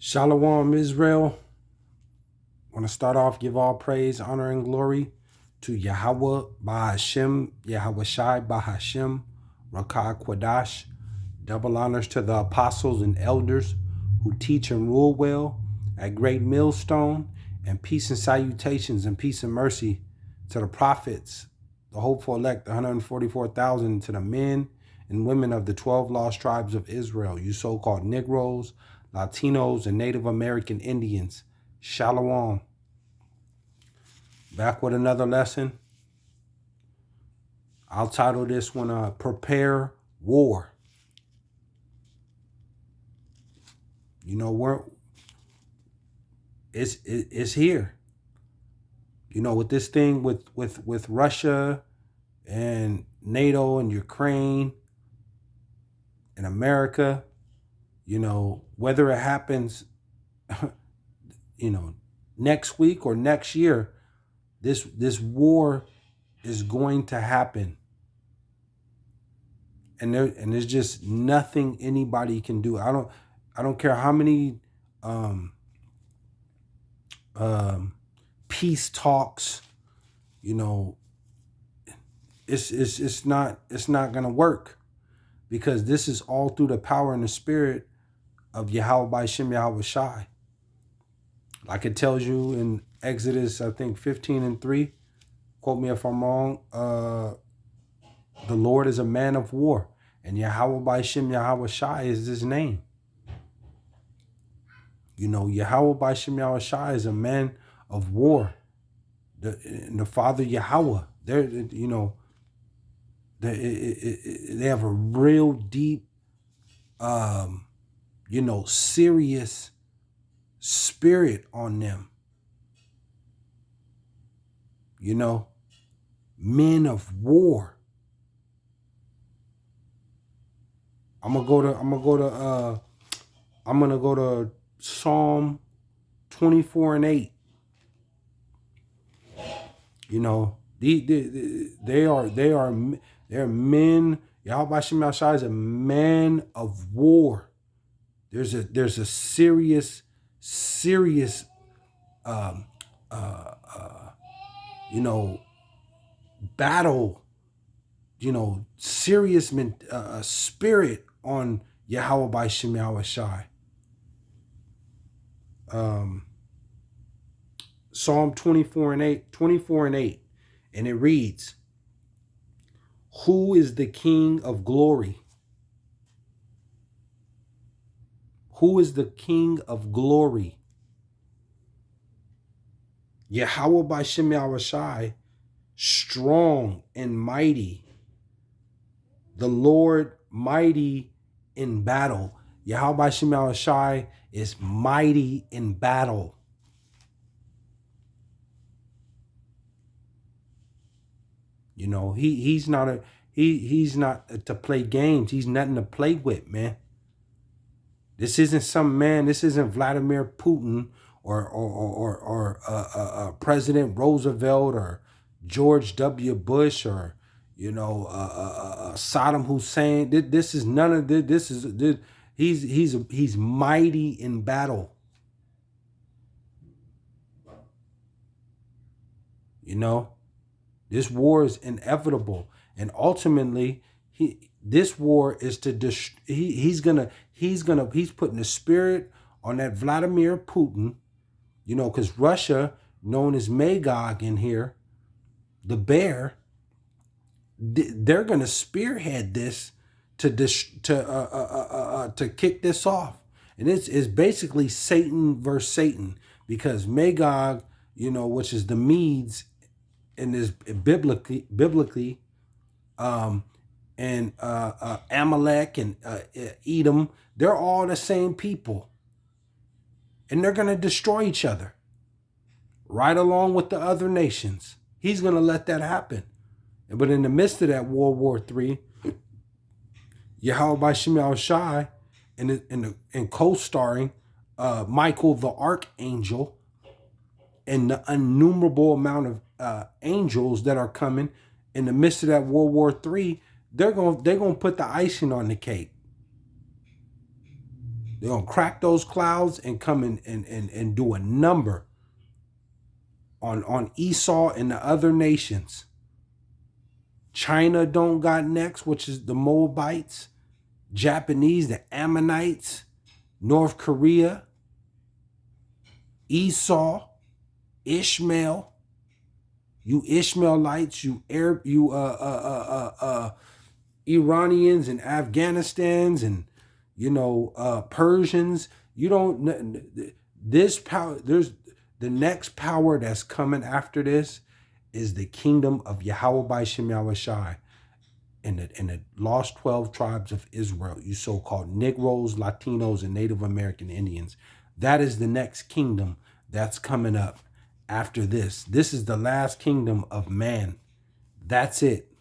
Shalom, Israel. I want to start off, give all praise, honor, and glory to Yahawah, BASHAM, YAHAWAHSHI, BASHAM, Rakah Kwadash. Double honors to the apostles and elders who teach and rule well at Great Millstone, and peace and salutations and peace and mercy to the prophets, the hopeful elect, the 144,000, to the men and women of the 12 lost tribes of Israel, you so-called Negroes, Latinos, and Native American Indians. Shalom. Back with another lesson. I'll title this one, Prepare War. You know, it's here. You know, with this thing with Russia and NATO and Ukraine and America, you know, whether it happens, you know, next week or next year, this war is going to happen. And there's just nothing anybody can do. I don't care how many peace talks, you know, it's not gonna work, because this is all through the power and the spirit of Yahawah BASHAM YAHAWAHSHI. Like it tells you in Exodus, I think 15:3, quote me if I'm wrong, the Lord is a man of war, and Yahawah BASHAM YAHAWAHSHI is his name. You know, Yahawah BASHAM YAHAWAHSHI is a man of war. The Father Yahawah, they're, you know, they have a real deep, you know, serious spirit on them. You know, men of war. I'm gonna go to Psalm 24:8. You know, they're men. Yahawah BASHAM YAHAWAHSHI is a man of war. There's a serious you know, battle, you know, serious spirit on Yahawah BASHAM YAHAWAHSHI. Psalm 24:8, and it reads, "Who is the King of glory? Who is the King of glory? Yahawah BASHAM YAHAWAHSHI, strong and mighty. The Lord mighty in battle." Yahawah BASHAM YAHAWAHSHI is mighty in battle. You know, he's not to play games. He's nothing to play with, man. This isn't some man. This isn't Vladimir Putin or President Roosevelt or George W. Bush or, you know, Saddam Hussein. This is none of this. He's mighty in battle. You know, this war is inevitable, and ultimately, this war is to he's putting the spirit on that Vladimir Putin, you know, because Russia, known as Magog in here, the bear, they're gonna spearhead this to kick this off, and it's basically Satan versus Satan, because Magog, you know, which is the Medes in this biblically, and Amalek and Edom, they're all the same people, and they're gonna destroy each other right along with the other nations. He's gonna let that happen. But in the midst of that World War III, Yahawah BASHAM YAHAWAHSHI and co-starring Michael the Archangel and the innumerable amount of angels that are coming in the midst of that World War III, they're gonna put the icing on the cake. They're going to crack those clouds and come in and do a number on Esau and the other nations. China don't got next, which is the Moabites, Japanese, the Ammonites, North Korea, Esau, Ishmael, you Ishmaelites, you Arab, you Iranians and Afghanistans and Persians. You don't this power. There's the next power that's coming after this is the kingdom of YAHAWAHSHI and the lost 12 tribes of Israel. You so-called Negroes, Latinos, and Native American Indians. That is the next kingdom that's coming up after this. This is the last kingdom of man. That's it.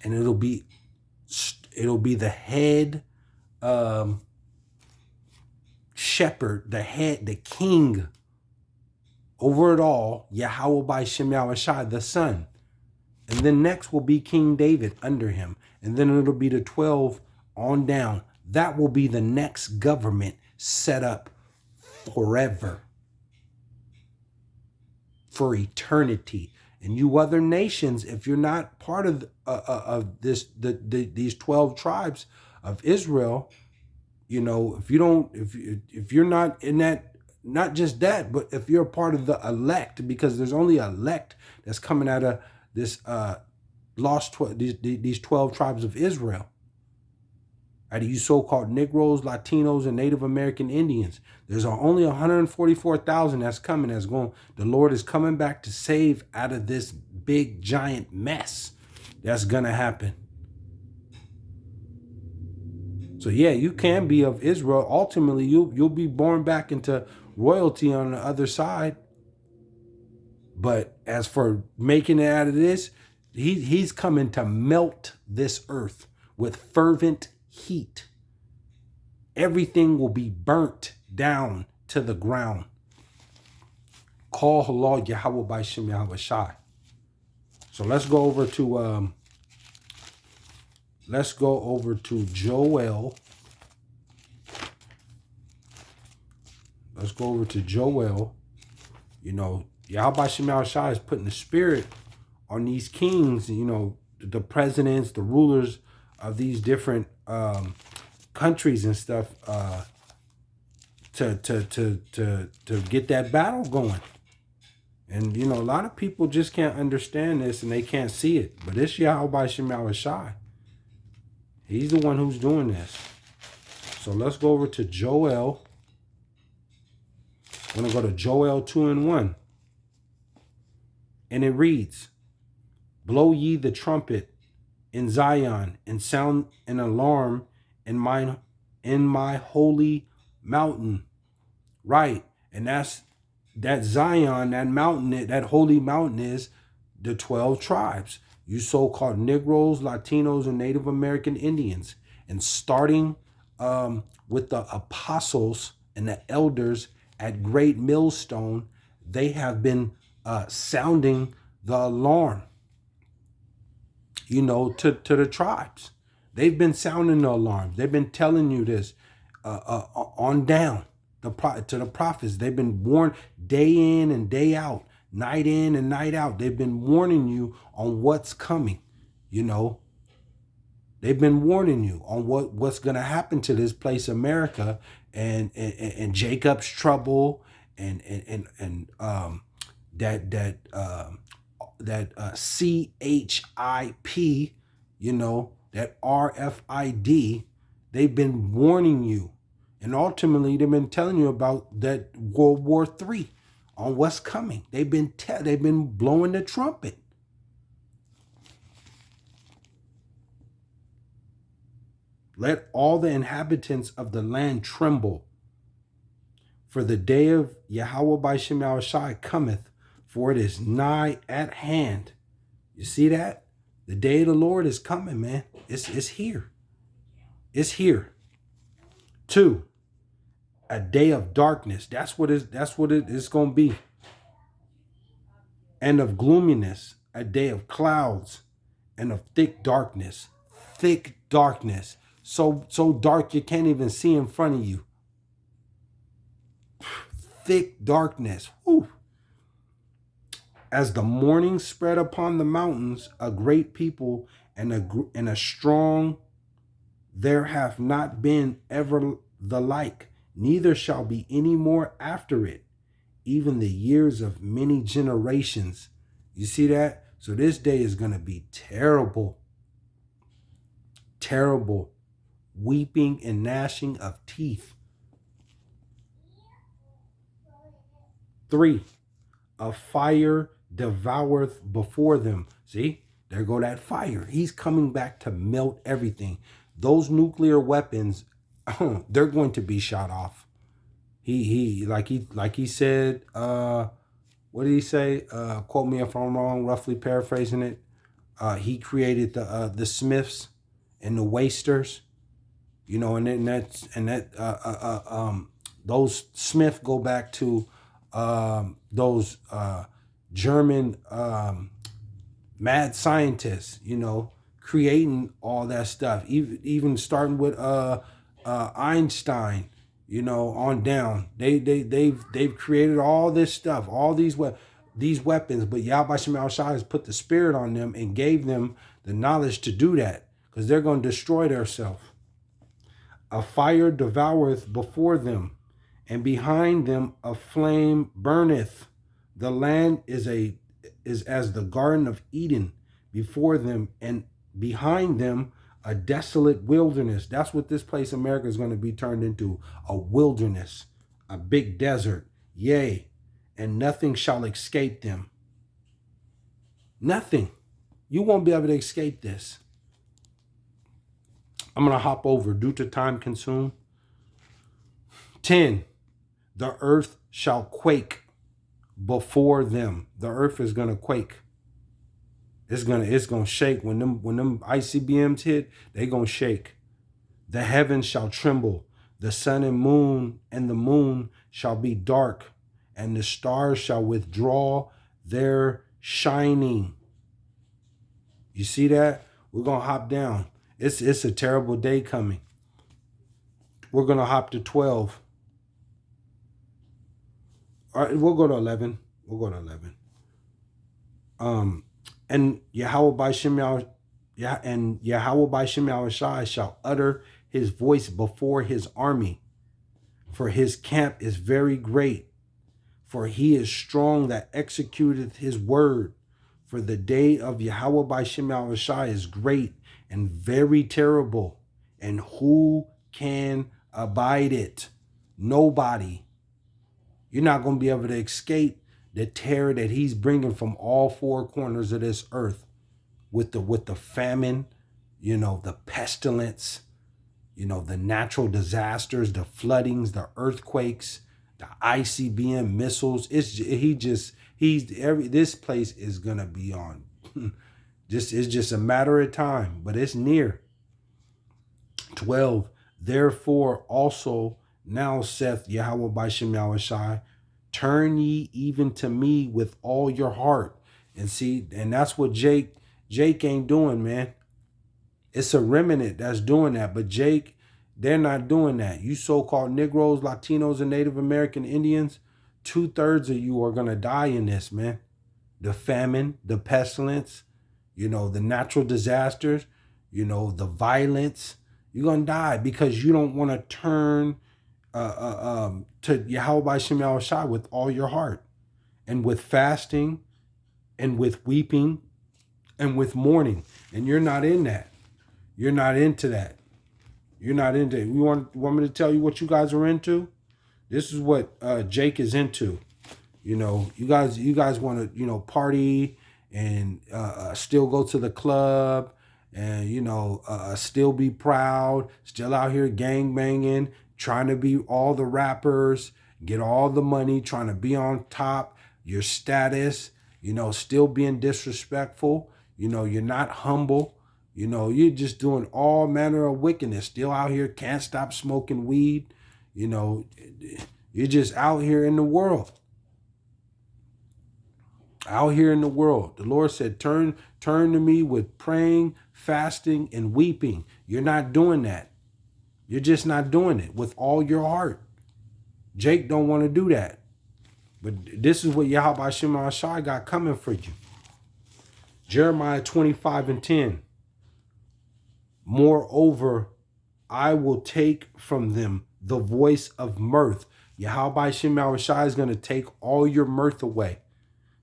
And it'll be the head shepherd, the king over it all, YAHAWAHSHI, the son. And then next will be King David under him. And then it'll be the 12 on down. That will be the next government set up forever. For eternity. And you other nations, if you're not part of these 12 tribes of Israel, if you're not in that, not just that, but if you're a part of the elect, because there's only elect that's coming out of this these 12 tribes of Israel. Out of you so-called Negroes, Latinos, and Native American Indians. There's only 144,000 that's coming. The Lord is coming back to save out of this big giant mess that's gonna happen. So yeah, you can be of Israel. Ultimately, you'll be born back into royalty on the other side. But as for making it out of this, he's coming to melt this earth with fervent heat. Everything will be burnt down to the ground. Call halal Yahweh by Shem YAHAWAHSHI. So let's go over to Joel. Let's go over to Joel. Yahweh by Shem YAHAWAHSHI is putting the spirit on these kings, the presidents, the rulers of these different countries and stuff, to get that battle going. And a lot of people just can't understand this and they can't see it. But it's Yahweh by Shem YAHAWAHSHI. He's the one who's doing this. So let's go over to Joel. I'm going to go to Joel 2:1. And it reads, blow ye the trumpet in Zion, and sound an alarm in my holy mountain. Right. And that Zion, that mountain, that holy mountain is the 12 tribes. You so-called Negroes, Latinos, and Native American Indians. And starting with the apostles and the elders at Great Millstone, they have been sounding the alarm, to the tribes. They've been sounding the alarms. They've been telling you this on down to the prophets. They've been warned day in and day out, night in and night out. They've been warning you on what's coming. They've been warning you on what's going to happen to this place, America, and Jacob's trouble, and that CHIP, that RFID, they've been warning you. And ultimately, they've been telling you about that World War III on what's coming. They've been blowing the trumpet. Let all the inhabitants of the land tremble. For the day of Yahweh by Shem YAHAWAHSHI cometh, for it is nigh at hand. You see that? The day of the Lord is coming, man. It's here. It's here. 2, a day of darkness. That's what it is going to be. And of gloominess, a day of clouds, and of thick darkness. Thick darkness. so dark you can't even see in front of you. Thick darkness. Whew. As the morning spread upon the mountains, a great people and a strong, there hath not been ever the like, neither shall be any more after it, even the years of many generations. You see that? So this day is going to be terrible, terrible, weeping and gnashing of teeth. 3, a fire devoureth before them. See, there go that fire. He's coming back to melt everything. Those nuclear weapons, they're going to be shot off. Like he said, what did he say? Quote me if I'm wrong, roughly paraphrasing it. He created the Smiths and the Wasters, you know, those Smith go back to those German mad scientists, you know, creating all that stuff, even starting with Einstein, you know, on down. They've created all this stuff, all these weapons, but YAHAWAHSHI has put the spirit on them and gave them the knowledge to do that, because they're going to destroy themselves. A fire devoureth before them, and behind them a flame burneth. The land is as the Garden of Eden before them, and behind them a desolate wilderness. That's what this place, America, is going to be turned into, a wilderness, a big desert. Yea, and nothing shall escape them. Nothing. You won't be able to escape this. I'm going to hop over due to time consumed. 10, the earth shall quake before them. The earth is going to quake. It's gonna shake. When them ICBMs hit, they gonna shake. The heavens shall tremble. The sun and the moon shall be dark, and the stars shall withdraw their shining. You see that? We're gonna hop down. It's a terrible day coming. We're gonna hop to 12. All right, we'll go to 11. And YAHAWAHSHI shall utter his voice before his army, for his camp is very great, for he is strong that executeth his word. For the day of YAHAWAHSHI is great and very terrible, and who can abide it? Nobody. You're not going to be able to escape the terror that he's bringing from all four corners of this earth, with the famine, you know, the pestilence, you know, the natural disasters, the floodings, the earthquakes, the ICBM missiles. This place is gonna be on. It's just a matter of time, but it's near. 12. Therefore also now saith YAHAWAHSHI, turn ye even to me with all your heart. And see, and that's what Jake ain't doing, man. It's a remnant that's doing that, but Jake, they're not doing that. You so-called Negroes, Latinos, and Native American Indians, 2/3 of you are gonna die in this, man. The famine, the pestilence, you know, the natural disasters, you know, the violence. You're gonna die because you don't want to turn to YAHAWAHSHI with all your heart, and with fasting, and with weeping, and with mourning. And you're not in that. You're not into that. You're not into it. You want me to tell you what you guys are into? This is what Jake is into. You know, you guys want to, you know, party and still go to the club, and, you know, still be proud, still out here gang banging, trying to be all the rappers, get all the money, trying to be on top, your status, you know, still being disrespectful, you know, you're not humble, you know, you're just doing all manner of wickedness, still out here, can't stop smoking weed, you know, you're just out here in the world. Out here in the world. The Lord said, turn to me with praying, fasting, and weeping. You're not doing that. You're just not doing it with all your heart. Jake don't want to do that. But this is what YAHAWAHSHI got coming for you. Jeremiah 25:10. Moreover, I will take from them the voice of mirth. YAHAWAHSHI is going to take all your mirth away.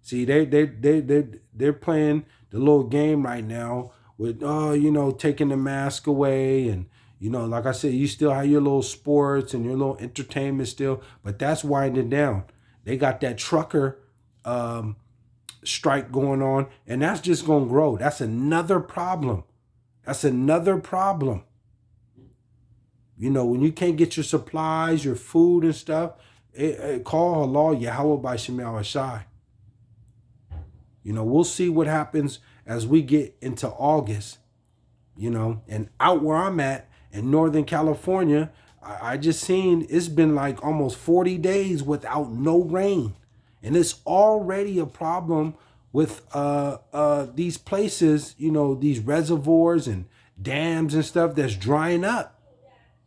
See, they're playing the little game right now with, taking the mask away. And, like I said, you still have your little sports and your little entertainment still, but that's winding down. They got that trucker strike going on, and that's just going to grow. That's another problem. That's another problem. When you can't get your supplies, your food and stuff, call Allah Yahweh by YAHAWAHSHI. We'll see what happens as we get into August, and out where I'm at in Northern California, I just seen it's been like almost 40 days without no rain. And it's already a problem with these places, these reservoirs and dams and stuff that's drying up.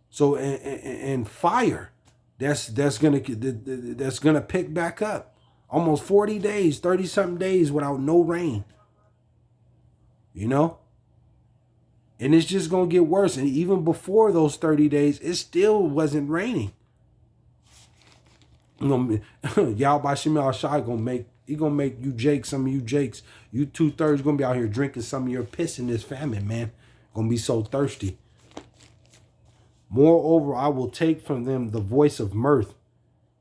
So and fire that's gonna pick back up. Almost 40 days, 30 something days without no rain. And it's just gonna get worse. And even before those 30 days, it still wasn't raining. YAHAWAHSHI gonna make you Jake, some of you Jakes, you 2/3 gonna be out here drinking some of your piss in this famine, man. Gonna be so thirsty. Moreover, I will take from them the voice of mirth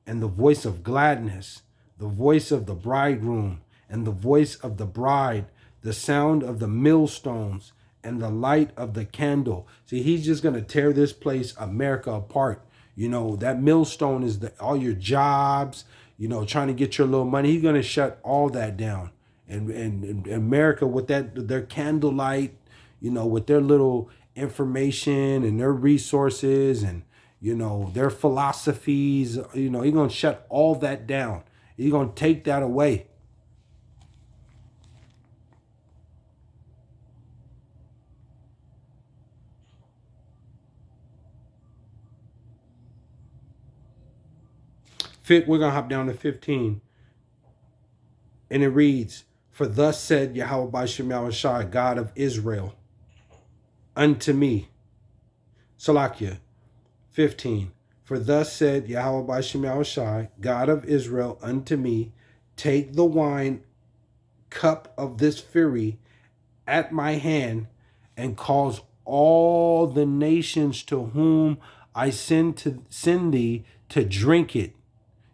and the voice of gladness, the voice of the bridegroom and the voice of the bride, the sound of the millstones and the light of the candle. See, he's just going to tear this place, America, apart. That millstone is all your jobs, trying to get your little money. He's going to shut all that down. And America, with their candlelight, with their little information and their resources and, their philosophies, he's going to shut all that down. He's going to take that away. We're going to hop down to 15. And it reads, for thus said Yahweh by YAHAWAHSHI, God of Israel, unto me. Salakia, 15. For thus said Yahweh by YAHAWAHSHI, God of Israel, unto me, take the wine cup of this fury at my hand, and cause all the nations to whom I send thee to drink it.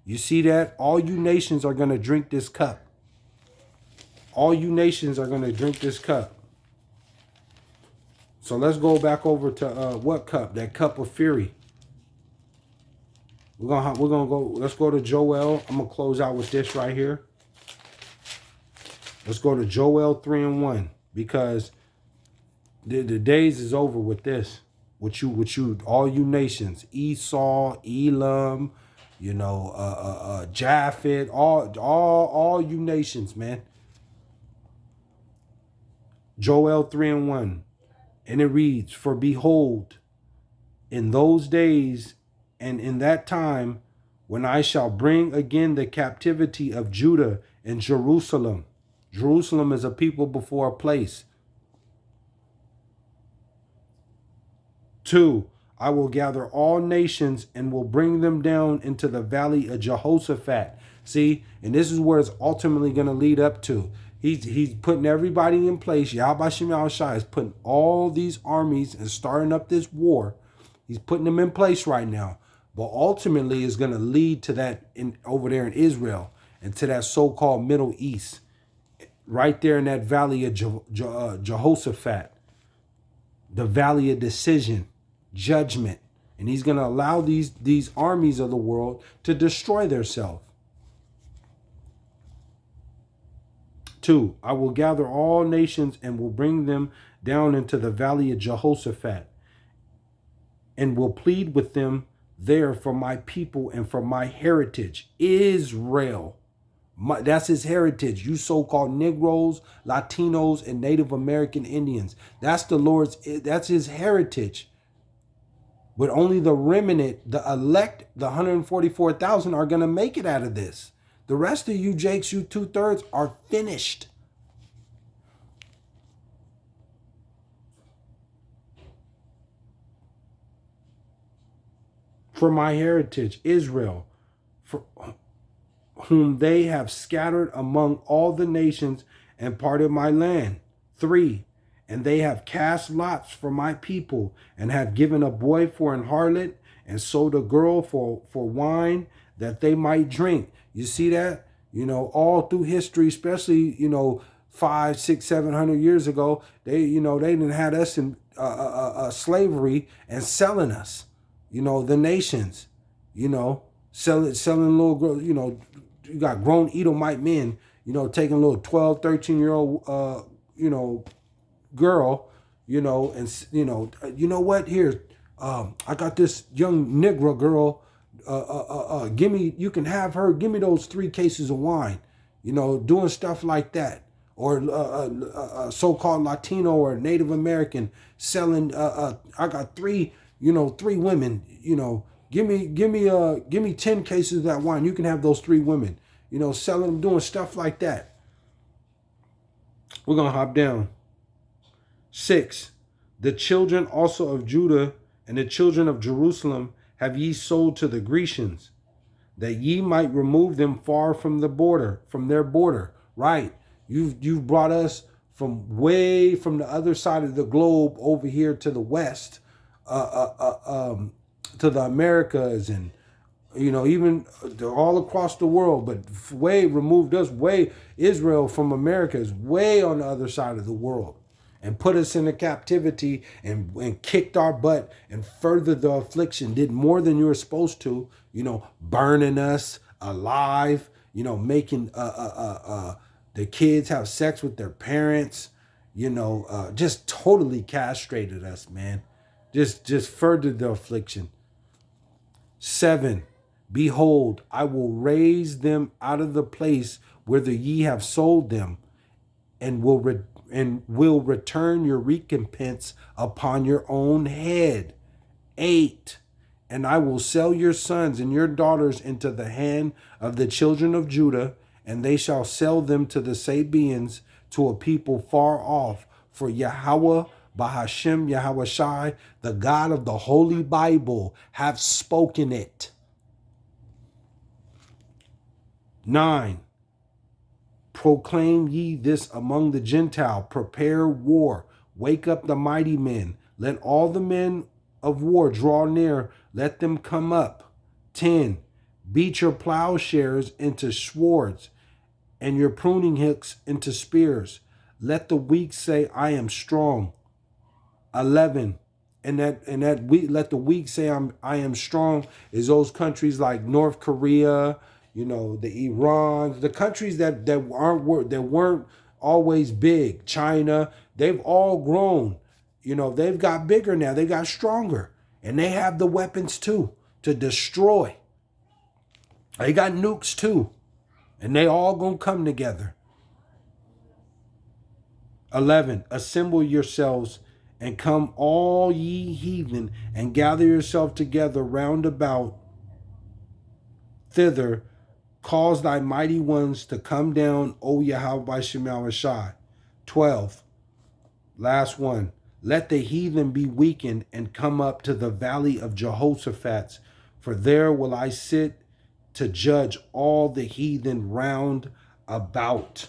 You see that? All you nations are going to drink this cup. All you nations are going to drink this cup. So let's go back over to what cup? That cup of fury. We're gonna go. Let's go to Joel. I'm gonna close out with this right here. Let's go to Joel 3:1, because the days is over with this. With you, all you nations, Esau, Elam, Japhet, all you nations, man. Joel 3:1, and it reads, for behold, in those days and in that time, when I shall bring again the captivity of Judah and Jerusalem. Jerusalem is a people before a place. 2, I will gather all nations and will bring them down into the valley of Jehoshaphat. See, and this is where it's ultimately going to lead up to. He's putting everybody in place. Yahweh YAHAWAHSHI is putting all these armies and starting up this war. He's putting them in place right now. But ultimately is going to lead to that over there in Israel and to that so-called Middle East. Right there in that valley of Jehoshaphat. The valley of decision, judgment. And he's going to allow these armies of the world to destroy themselves. 2, I will gather all nations and will bring them down into the valley of Jehoshaphat, and will plead with them there for my people and for my heritage, Israel. That's his heritage. You so-called Negroes, Latinos, and Native American Indians. That's the Lord's, that's his heritage. But only the remnant, the elect, the 144,000 are going to make it out of this. The rest of you jakes, you 2/3, are finished. For my heritage, Israel, for whom they have scattered among all the nations and parted my land. 3. And they have cast lots for my people, and have given a boy for an harlot, and sold a girl for wine, that they might drink. You see that? You know, all through history, especially, you know, 5, 6, 700 years ago, they, you know, they didn't had us in slavery and selling us, you know, the nations, you know, selling little girls, you know, you got grown Edomite men, you know, taking a little 12, 13-year-old, you know, girl, you know, and, you know what? Here, I got this young Negro girl. Give me, you can have her. Give me those 3 cases of wine, you know, doing stuff like that. Or so-called Latino or Native American selling. I got 3, you know, 3 women, you know. Give me 10 cases of that wine. You can have those 3 women, you know, selling them, doing stuff like that. We're gonna hop down. 6. The children also of Judah and the children of Jerusalem have ye sold to the Grecians, that ye might remove them far from the border, from their border. Right. You've brought us from way from the other side of the globe over here to the west, to the Americas, and, you know, even all across the world, but way removed us, way Israel from America is way on the other side of the world, and put us into captivity, and kicked our butt and furthered the affliction, did more than you were supposed to, you know, burning us alive, you know, making the kids have sex with their parents, you know, just totally castrated us, man. Just furthered the affliction. 7. Behold, I will raise them out of the place whither ye have sold them, and will return your recompense upon your own head. 8. And I will sell your sons and your daughters into the hand of the children of Judah, and they shall sell them to the Sabeans, to a people far off. For Yahawah, BASHAM, YAHAWAHSHI, the God of the Holy Bible, have spoken it. 9. Proclaim ye this among the Gentile, prepare war, wake up the mighty men, let all the men of war draw near, let them come up. 10. Beat your plowshares into swords, and your pruning hooks into spears. Let the weak say, I am strong. 11. Let the weak say I am strong is those countries like North Korea, you know, the Iran, the countries that weren't always big. China, they've all grown. You know, they've got bigger now. They got stronger, and they have the weapons too to destroy. They got nukes too, and they all gonna come together. 11. Assemble yourselves and come all ye heathen, and gather yourself together round about thither. Cause thy mighty ones to come down, O YAHAWAHSHI. 12. Last one. Let the heathen be weakened and come up to the valley of Jehoshaphat, for there will I sit to judge all the heathen round about.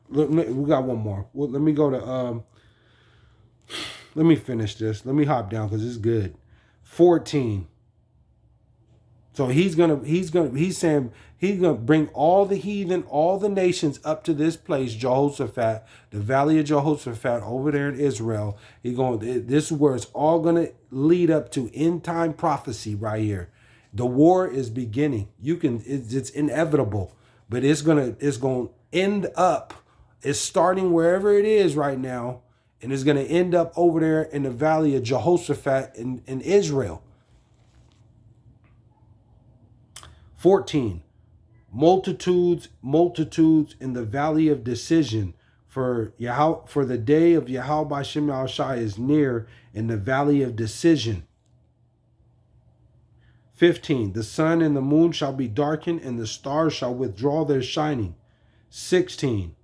We got one more. Well, let me go to let me finish this. Let me hop down because it's good. 14. So he's saying he's gonna bring all the heathen, all the nations up to this place, Jehoshaphat, the valley of Jehoshaphat over there in Israel. This is where it's all gonna lead up to end time prophecy right here. The war is beginning. It's inevitable, but it's gonna end up. It's starting wherever it is right now, and it's gonna end up over there in the valley of Jehoshaphat in Israel. 14. Multitudes, multitudes in the valley of decision. For the day of YAHAWAHSHI is near in the valley of decision. 15. The sun and the moon shall be darkened, and the stars shall withdraw their shining. 16.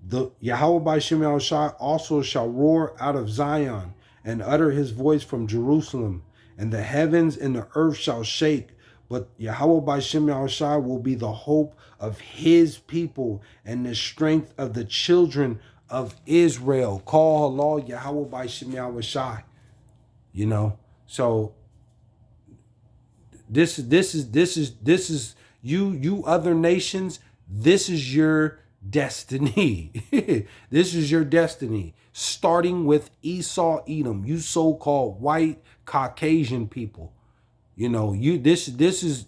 The YAHAWAHSHI also shall roar out of Zion, and utter his voice from Jerusalem, and the heavens and the earth shall shake. But YAHAWAHSHI will be the hope of his people and the strength of the children of Israel. Call Allah YAHAWAHSHI. You know, so this is you other nations. This is your destiny. This is your destiny. Starting with Esau, Edom, you so-called white Caucasian people. You know, this is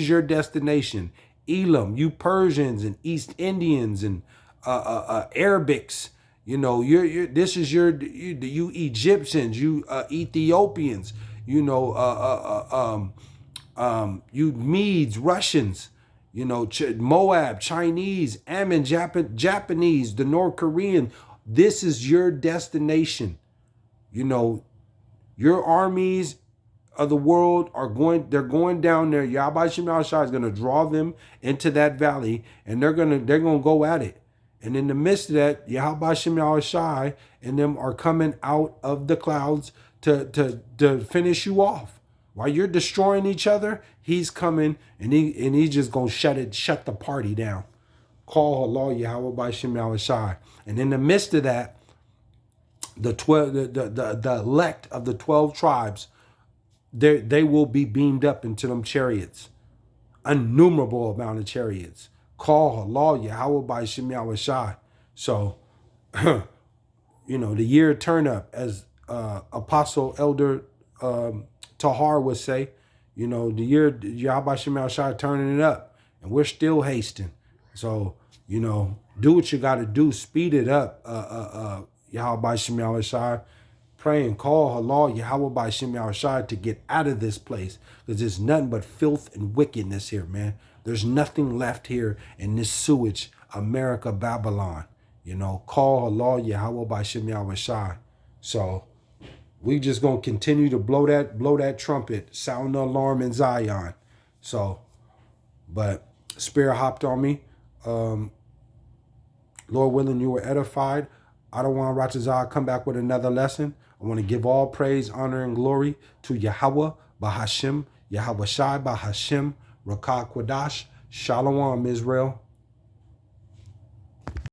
your destination. Elam, you Persians and East Indians and Arabics. You know, this is you Egyptians, you Ethiopians. You know, you Medes, Russians. You know, Moab, Chinese, Ammon, Japanese, the North Korean. This is your destination. You know, your armies of the world they're going down there. YAHAWAHSHI is going to draw them into that valley, and they're going to go at it. And in the midst of that, YAHAWAHSHI and them are coming out of the clouds to finish you off. While you're destroying each other, he's coming and he's just gonna shut the party down. Call Allah YAHAWAHSHI. And in the midst of that, the elect of the 12 tribes, they will be beamed up into them chariots. Innumerable amount of chariots. Call Allah YAHAWAHSHI. So, you know, the year turn up, as Apostle Elder Tahar would say, you know, the year YAHAWAHSHI turning it up, and we're still hasting. So, you know, do what you got to do, speed it up. YAHAWAHSHI, pray and call Allah YAHAWAHSHI to get out of this place, because there's nothing but filth and wickedness here, man. There's nothing left here in this sewage, America, Babylon. You know, call Allah YAHAWAHSHI. So we just gonna continue to blow that trumpet, sound the alarm in Zion. So, but Spirit hopped on me. Lord willing, you were edified. I don't want Ratazah come back with another lesson. I want to give all praise, honor, and glory to Yahawah, BASHAM, YAHAWAHSHI, BASHAM, Rakah Quadash. Shalom, Israel.